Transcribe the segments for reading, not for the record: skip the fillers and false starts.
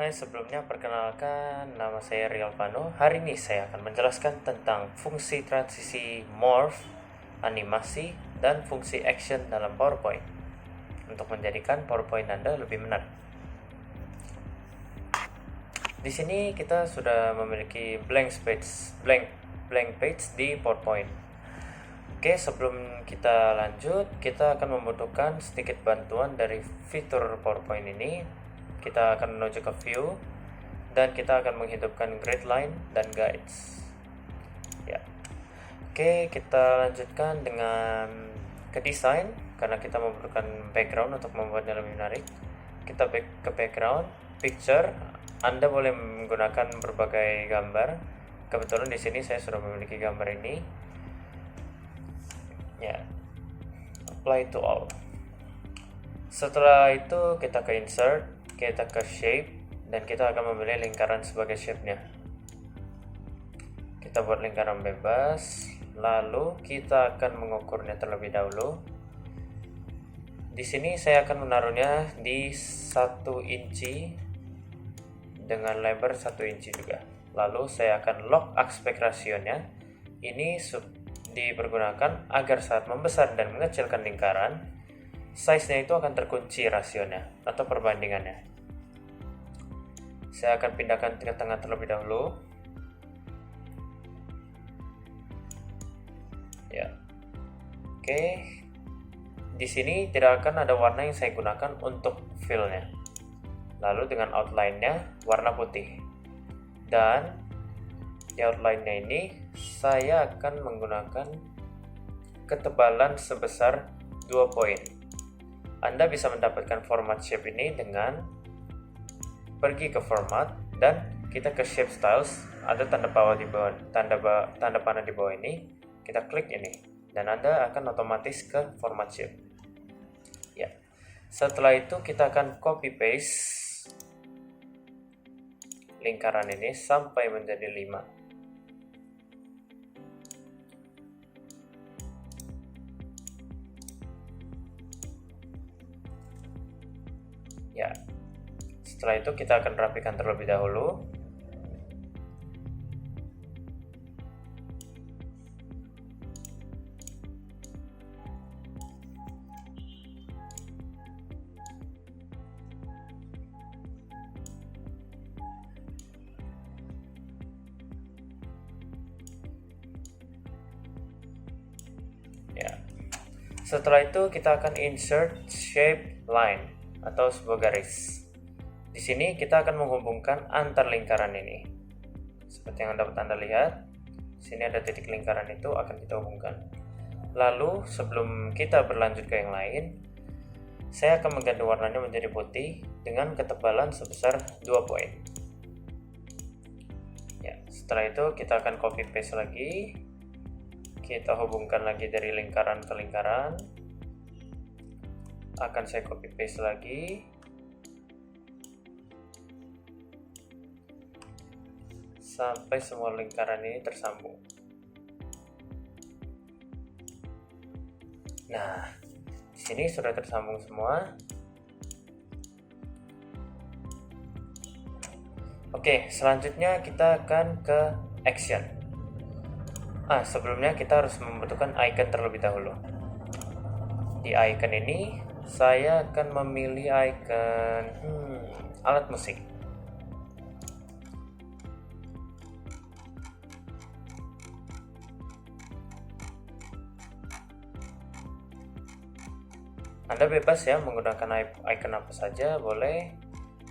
Hai, sebelumnya perkenalkan nama saya Rialvano. Hari ini saya akan menjelaskan tentang fungsi transisi morph, animasi, dan fungsi action dalam PowerPoint untuk menjadikan PowerPoint Anda lebih menarik. Di sini kita sudah memiliki blank page di PowerPoint. Oke, sebelum kita lanjut, kita akan membutuhkan sedikit bantuan dari fitur PowerPoint ini. Kita akan menuju ke view dan kita akan menghidupkan grid line dan guides. Ya. Oke, kita lanjutkan dengan ke desain karena kita membutuhkan background untuk membuatnya lebih menarik. Kita back ke background, picture. Anda boleh menggunakan berbagai gambar. Kebetulan di sini saya sudah memiliki gambar ini. Ya. Apply to all. Setelah itu kita ke insert, kita ke shape, dan kita akan memilih lingkaran sebagai shape-nya. Kita buat lingkaran bebas, lalu kita akan mengukurnya terlebih dahulu. Di sini saya akan menaruhnya di 1 inci dengan lebar 1 inci juga. Lalu saya akan lock aspect ratio-nya. Ini dipergunakan agar saat membesar dan mengecilkan lingkaran, size-nya itu akan terkunci rasionya atau perbandingannya. Saya akan pindahkan ke tengah terlebih dahulu. Ya. Oke. Di sini tidak akan ada warna yang saya gunakan untuk fill-nya. Lalu dengan outline-nya warna putih. Dan di outline-nya ini saya akan menggunakan ketebalan sebesar 2 poin. Anda bisa mendapatkan format shape ini dengan pergi ke format dan kita ke shape styles, ada tanda panah di bawah ini, kita klik ini dan Anda akan otomatis ke format shape. Ya. Setelah itu kita akan copy paste lingkaran ini sampai menjadi 5. Ya. Setelah itu kita akan rapikan terlebih dahulu. Ya. Setelah itu kita akan insert shape line atau sebuah garis. Di sini kita akan menghubungkan antar lingkaran ini. Seperti yang dapat Anda lihat, sini ada titik lingkaran itu akan kita hubungkan. Lalu sebelum kita berlanjut ke yang lain, saya akan mengganti warnanya menjadi putih dengan ketebalan sebesar 2 poin. Ya, setelah itu kita akan copy paste lagi. Kita hubungkan lagi dari lingkaran ke lingkaran. Akan saya copy paste lagi. Sampai semua lingkaran ini tersambung. Nah, di sini sudah tersambung semua. Oke, selanjutnya kita akan ke action. Sebelumnya kita harus membutuhkan icon terlebih dahulu. Di icon ini saya akan memilih icon alat musik. Anda bebas ya menggunakan icon apa saja, boleh.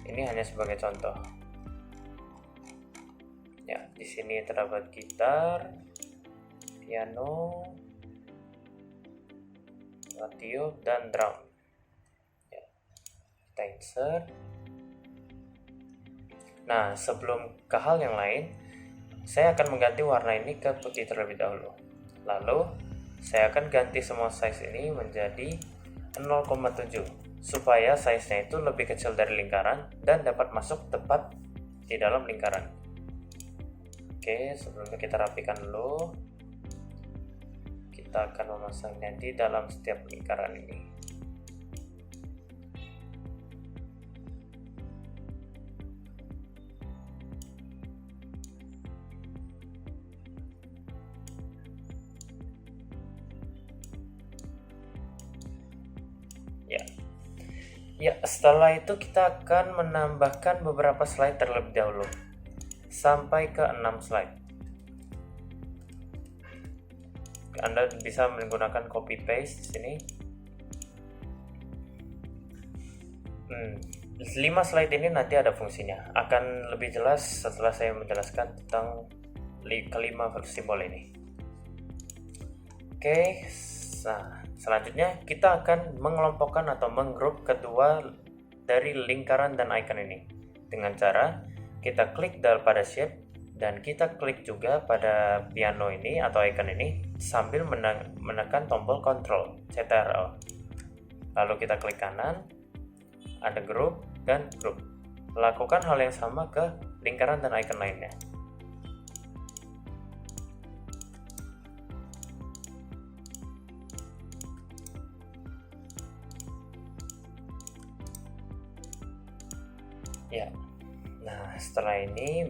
Ini hanya sebagai contoh. Ya, di sini terdapat gitar, piano, radio, dan drum. Ya, kita insert. Nah, sebelum ke hal yang lain, saya akan mengganti warna ini ke putih terlebih dahulu. Lalu, saya akan ganti semua size ini menjadi 0,7 supaya size-nya itu lebih kecil dari lingkaran dan dapat masuk tepat di dalam lingkaran. Oke, sebelumnya kita rapikan dulu. Kita akan memasangnya di dalam setiap lingkaran ini. Ya, setelah itu kita akan menambahkan beberapa slide terlebih dahulu sampai ke 6 slide. Anda bisa menggunakan copy paste di sini. 5 slide ini nanti ada fungsinya. Akan lebih jelas setelah saya menjelaskan tentang kelima simbol ini. Oke, nah selanjutnya kita akan mengelompokkan atau menggrup kedua dari lingkaran dan icon ini dengan cara kita klik pada shape dan kita klik juga pada piano ini atau icon ini sambil menekan tombol Ctrl Ctrl. Lalu kita klik kanan, ada group dan group. Lakukan hal yang sama ke lingkaran dan icon lainnya. Ya, nah setelah ini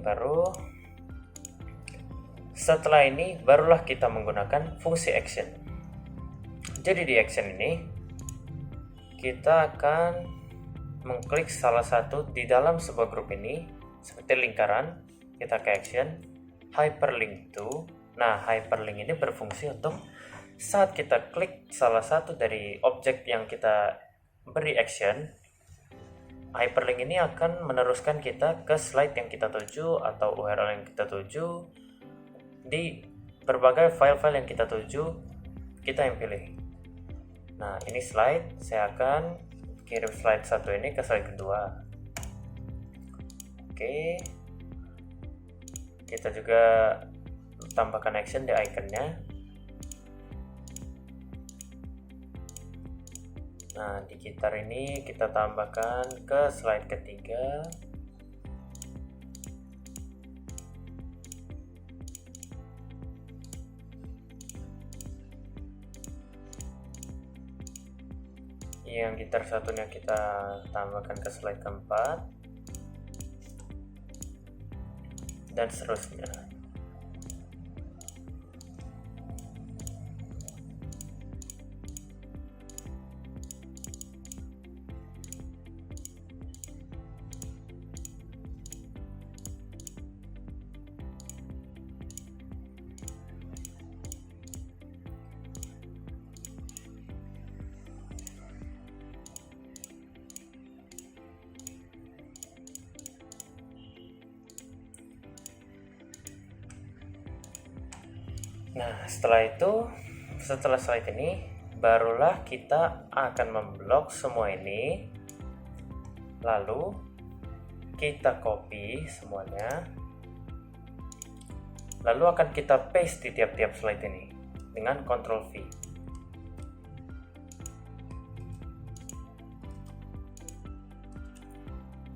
barulah kita menggunakan fungsi action. Jadi di action ini kita akan mengklik salah satu di dalam sebuah grup ini seperti lingkaran, kita ke action, hyperlink to. Nah, hyperlink ini berfungsi untuk saat kita klik salah satu dari objek yang kita beri action, hyperlink ini akan meneruskan kita ke slide yang kita tuju atau URL yang kita tuju di berbagai file-file yang kita tuju, kita yang pilih. Nah, ini slide, saya akan kirim slide satu ini ke slide kedua. Oke, kita juga tambahkan action di iconnya. Nah, di gitar ini kita tambahkan ke slide ketiga. Yang gitar satunya kita tambahkan ke slide keempat. Dan seterusnya. Nah, setelah slide ini, barulah kita akan memblok semua ini. Lalu, kita copy semuanya. Lalu akan kita paste di tiap-tiap slide ini dengan Ctrl V.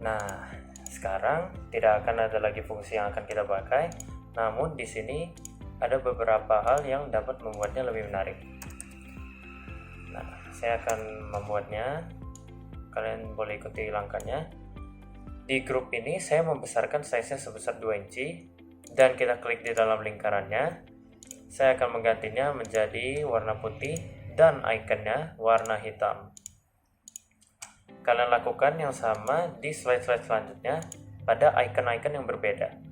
Nah, sekarang tidak akan ada lagi fungsi yang akan kita pakai. Namun di sini ada beberapa hal yang dapat membuatnya lebih menarik. Nah, saya akan membuatnya. Kalian boleh ikuti langkahnya. Di grup ini saya membesarkan size-nya sebesar 2 inci dan kita klik di dalam lingkarannya. Saya akan menggantinya menjadi warna putih dan ikonnya warna hitam. Kalian lakukan yang sama di slide-slide selanjutnya pada icon-icon yang berbeda.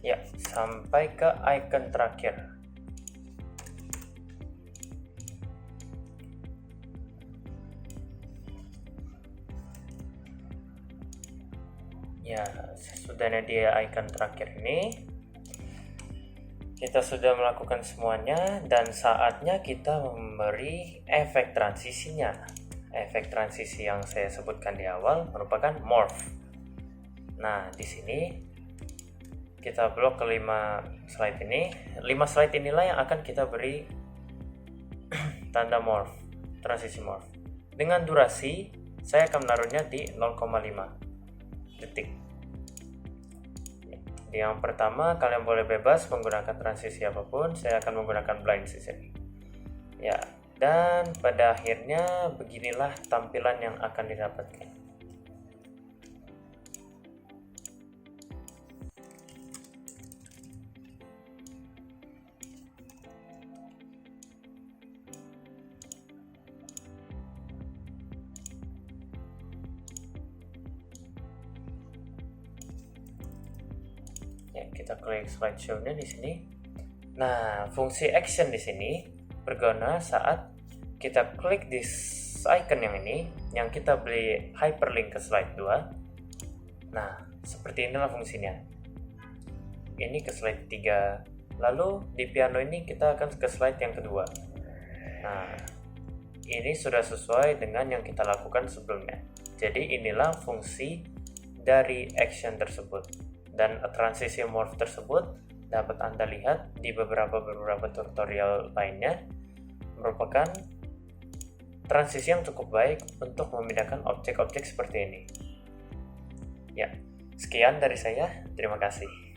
Ya, sampai ke icon terakhir. Ya, sesudahnya di icon terakhir ini, kita sudah melakukan semuanya dan saatnya kita memberi efek transisinya. Efek transisi yang saya sebutkan di awal merupakan morph. Nah, di sini kita blok ke 5 slide ini. 5 slide inilah yang akan kita beri tanda morph, transisi morph. Dengan durasi, saya akan menaruhnya di 0,5 detik. Yang pertama, kalian boleh bebas menggunakan transisi apapun. Saya akan menggunakan blind di sini. Ya, Dan pada akhirnya beginilah tampilan yang akan didapatkan. Ya, kita klik slideshow-nya di sini. Nah, fungsi action di sini berguna saat kita klik di icon yang ini, yang kita beli hyperlink ke slide 2. Nah, seperti inilah fungsinya. Ini ke slide 3. Lalu di piano ini kita akan ke slide yang kedua. Nah, ini sudah sesuai dengan yang kita lakukan sebelumnya. Jadi inilah fungsi dari action tersebut. Dan transisi morph tersebut dapat Anda lihat di beberapa tutorial lainnya, merupakan transisi yang cukup baik untuk memindahkan objek-objek seperti ini. Ya, sekian dari saya. Terima kasih.